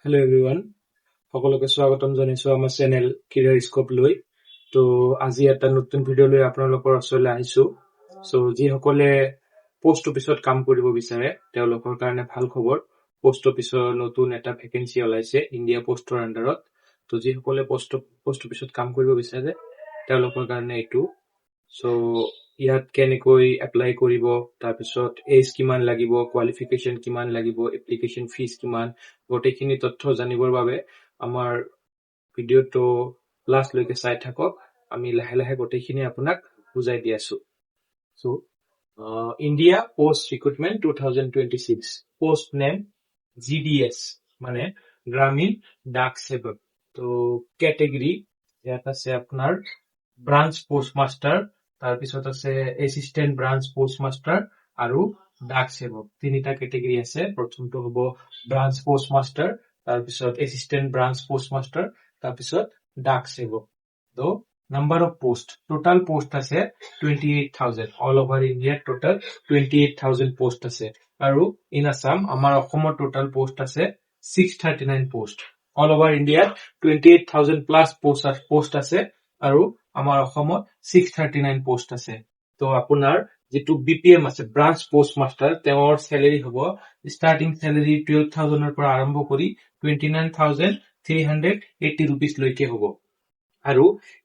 Hello' everyone, সকলোকে স্বাগতম জনাইছো আমাৰ চেনেল কেৰিয়াৰ স্কোপ লৈ। তো আজি এটা নতুন ভিডিঅ' লৈ আপোনালোকৰ ওচৰলৈ আহিছো। যিসকলে পোষ্ট অফিচত কাম কৰিব বিচাৰে তেওঁলোকৰ কাৰণে ভাল খবৰ। পোষ্ট অফিচৰ নতুন এটা ভেকেঞ্চি ওলাইছে ইণ্ডিয়া পোষ্টৰ আণ্ডাৰত। তো যিসকলে পোষ্ট অফিচত কাম কৰিব বিচাৰে তেওঁলোকৰ কাৰণে এইটো। ইয়াত কেনেকৈ এপ্লাই কৰিব, তাৰপিছত এজ কিমান লাগিব, কোৱালিফিকেশ্যন কিমান লাগিব, এপ্লিকেশ্যন ফিজ কিমান, গোটেইখিনি তথ্য জানিবৰ বাবে আমাৰ ভিডিঅ'টো লাষ্টলৈকে চাই থাকক। আমি লাহে লাহে গোটেইখিনি আপোনাক বুজাই দি আছো। India post recruitment 2026, post name GDS মানে গ্ৰামীণ ডাক সেৱক। তো কেটেগৰী ইয়াত আছে আপোনাৰ ব্ৰাঞ্চ পোষ্ট মাষ্টাৰ, তাৰপিছত আছে এছিষ্টেণ্ট ব্ৰাঞ্চ পোষ্ট মাষ্টাৰ আৰু ডাক সেৱক। তিনিটা কেটেগৰী আছে। প্ৰথমটো হ'ব ব্ৰাঞ্চ পোষ্ট মাষ্টাৰ, তাৰপিছত এছিষ্টেণ্ট ব্ৰাঞ্চ পোষ্ট মাষ্টাৰ, তাৰপিছত ডাক সেৱক। তো number of post, total post আছে 28,000। অল অভাৰ ইণ্ডিয়াত টোটাল 28,000 পোষ্ট আছে। আৰু ইন আছাম আমাৰ অসমৰ টোটাল পোষ্ট আছে 639 পোষ্ট। অল অভাৰ ইণ্ডিয়াত 28,000 প্লাছ পোষ্ট আছে আৰু আমাৰ অসমত 639 পোষ্ট আছে। তো আপোনাৰ যিটো BPM আছে, ব্ৰাঞ্চ পোষ্ট মাষ্টাৰ, তেওঁৰ চেলেৰি হ'ব ষ্টাৰ্টিং চেলেৰি 12,000 পৰা আৰম্ভ কৰি 29,380 ৰুপিজ লৈকে হ'ব। আৰু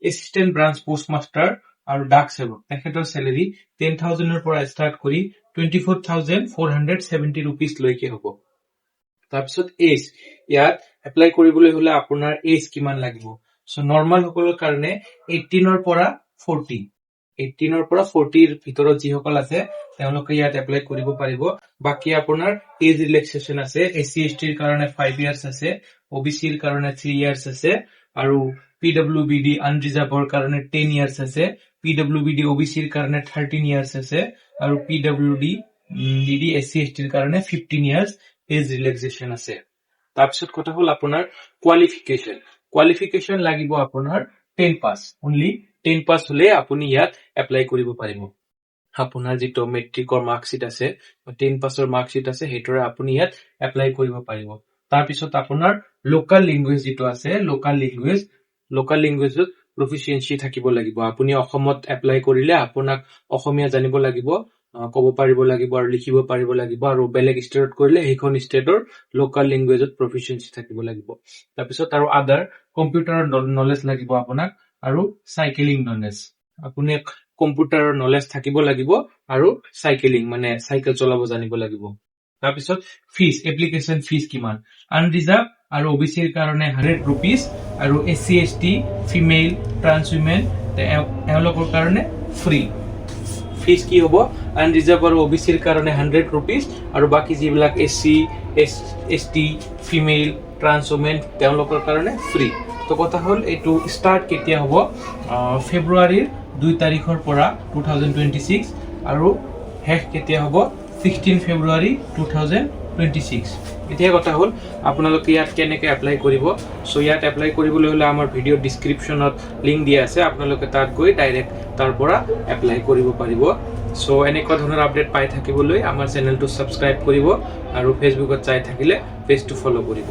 এছিষ্টেণ্ট ব্ৰাঞ্চ পোষ্ট মাষ্টাৰ আৰু ডাক সেৱক তেখেতৰ চেলেৰি 10,000 পৰা ষ্টাৰ্ট কৰি 24,470 ৰুপিজ লৈকে হ'ব। তাৰপিছত এজ, ইয়াত এপ্লাই কৰিবলৈ হলে আপোনাৰ এজ কিমান লাগিব। নৰ্মেল সকলৰ কাৰণে 18 পৰা 40, 18 পৰা 40 ভিতৰত যিসকল আছে তেওঁলোকে ইয়াত এপ্লাই কৰিব পাৰিব। বাকী আপোনাৰ এজ ৰিলেক্সেশ্যন আছে। SC/ST ৰ কাৰণে 5 ইয়াৰ্ছ আছে, OBC ৰ কাৰণে 3 ইয়াৰ্ছ আছে, আৰু PWBD আনৰিজাৰ্ভৰ কাৰণে 10 ইয়াৰ্ছ আছে, PWBD OBC ৰ কাৰণে 13 ইয়াৰ্ছ আছে, আৰু PWD SC/ST ৰ কাৰণে 15 ইয়াৰ্ছ এজ ৰিলেক্সেশ্যন আছে। তাৰপিছত কথা হ'ল আপোনাৰ কোৱালিফিকেশ্যন লাগিব আপোনাৰ 10 পাছ, অনলি 10 পাছ হলে আপুনি ইয়াত এপ্লাই কৰিব পাৰিব। আপোনাৰ যিটো মেট্ৰিকৰ মাৰ্কশ্বিট আছে, 10 পাছৰ মাৰ্কশ্বিট আছে, সেইটোৰে আপুনি ইয়াত এপ্লাই কৰিব পাৰিব। তাৰপিছত আপোনাৰ লোকেল লেংগুৱেজ যিটো আছে, লোকেল লেংগুৱেজত প্ৰফিচিয়েঞ্চি থাকিব লাগিব। আপুনি অসমত এপ্লাই কৰিলে আপোনাক অসমীয়া জানিব লাগিব, ক'ব পাৰিব লাগিব আৰু লিখিব পাৰিব লাগিব। আৰু বেলেগ ষ্টেটত কৰিলে সেইখন ষ্টেটৰ লোকেল লেংগুৱেজত প্ৰফিচিয়েঞ্চি থাকিব লাগিব। তাৰপিছত আৰু আদাৰ কম্পিউটাৰৰ নলেজ লাগিব আপোনাক, আৰু চাইকেলিং নলেজ। আপুনি কম্পিউটাৰৰ নলেজ থাকিব লাগিব আৰু চাইকেলিং মানে চাইকেল চলাব জানিব লাগিব। তাৰপিছত ফিজ, এপ্লিকেশ্যন ফিজ কিমান। আনৰিজাৰ্ভ আৰু OBC ৰ কাৰণে 100 ৰুপিজ, আৰু SC/ST, ফিমেল, ট্ৰান্স উইমেন এওঁলোকৰ কাৰণে ফ্ৰী। ফিজ কি হ'ব, আনৰিজাৰ্ভ আৰু OBC ৰ কাৰণে 100 ৰুপিজ, আৰু বাকী যিবিলাক SC, ST, female, trans women তেওঁলোকৰ কাৰণে ফ্ৰী। তো কথা হ'ল এইটো ষ্টাৰ্ট কেতিয়া হ'ব, ফেব্ৰুৱাৰীৰ 2 তাৰিখৰ পৰা 2026, আৰু শেষ কেতিয়া হ'ব 16 ফেব্ৰুৱাৰী 2026। এতিয়া কথা হ'ল আপোনালোকে ইয়াত কেনেকৈ এপ্লাই কৰিব। ইয়াত এপ্লাই কৰিবলৈ হ'লে আমাৰ ভিডিঅ' ডিছক্ৰিপশ্যনত লিংক দিয়া আছে, আপোনালোকে তাত গৈ ডাইৰেক্ট তাৰ পৰা এপ্লাই কৰিব পাৰিব। এনেকুৱা ধৰণৰ আপডেট পাই থাকিবলৈ আমাৰ চেনেলটো ছাবস্ক্ৰাইব কৰিব, আৰু ফেচবুকত চাই থাকিলে পেজটো ফ'ল' কৰিব।